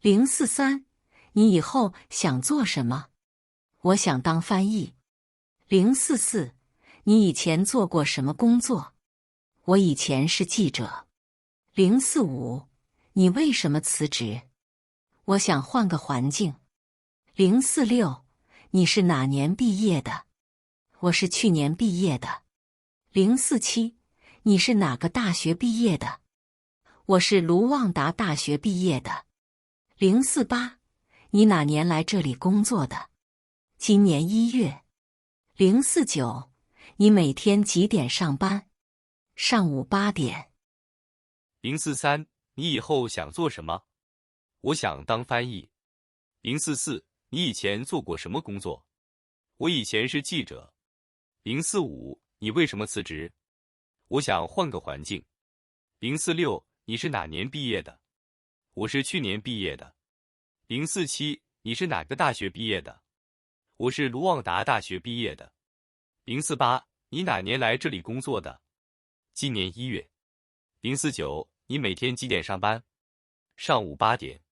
043，你以后想做什么？我想当翻译。044，你以前做过什么工作？我以前是记者。045，你为什么辞职？我想换个环境。046，你是哪年毕业的？我是去年毕业的。047，你是哪个大学毕业的？我是卢旺达大学毕业的。048，你哪年来这里工作的？今年1月。049，你每天几点上班？上午8点。043，你以后想做什么？我想当翻译。044，你以前做过什么工作？我以前是记者。045，你为什么辞职？我想换个环境。046，你是哪年毕业的？我是去年毕业的。047，你是哪个大学毕业的？我是卢旺达大学毕业的。048，你哪年来这里工作的？今年1月。049，你每天几点上班？上午8点。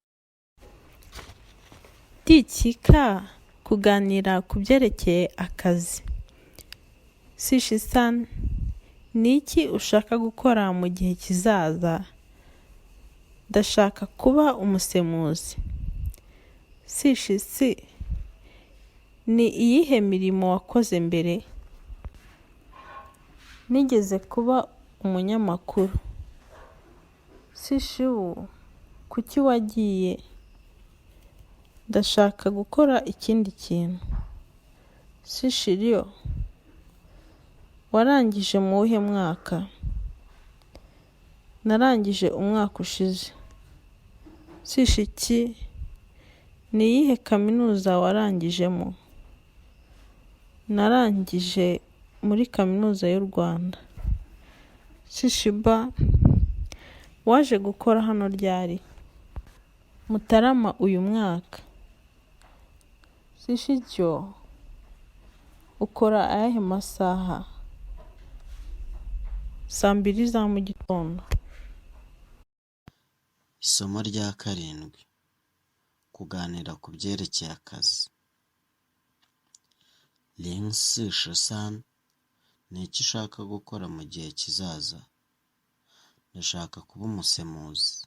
Dikika kuganira ku byerekeye akazi. Shishisan, ni iki ushaka gukora mu gihe kizaza? Ndashaka kuba umusemuzi. Sishisi, ni iyihe mirimo wakoze mbere? Nigeze kuba umunyamakuru. Sishiu, kuki wagiye? Ndashaka gukora ikindi kintu. Sishirio, warangije mu wuhe mwaka? Narangije umwaka ushize. Sishiki, ni iyihe kaminuza warangijemo? Narangije muri kaminuza y'u Rwanda. Shishiba, waje gukora hano ryari? Mutarama uyu mwaka. Sishicyo, ukora ayahe masaha? 2:00 za mu gitondo. Isomo rya 7. Kuganira ku byerekeye akazi. 043, ni iki ushaka gukora mu gihe kizaza? Ndashaka kuba umusemuzi.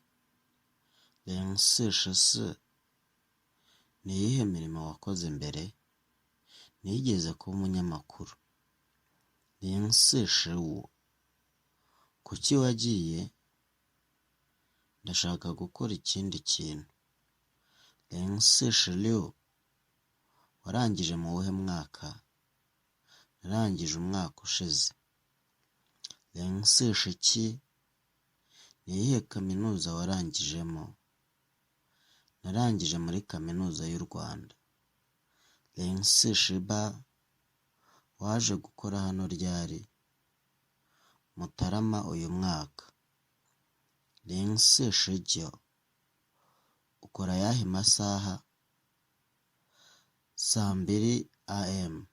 044, ni iyihe mirimo wakoze mbere? Nigeze kuba umunyamakuru. 045, kuki wagiye? Ndashaka gukora ikindi kintu. 046, warangije mu wuhe mwaka? Narangije umwaka ushize. 047, ni iyihe kaminuza warangijemo? Narangije muri kaminuza y'u Rwanda. 047, waje gukora hano ryari? Mutarama uyu mwaka. 048, ukora ayahe masaha? 2:00 AM.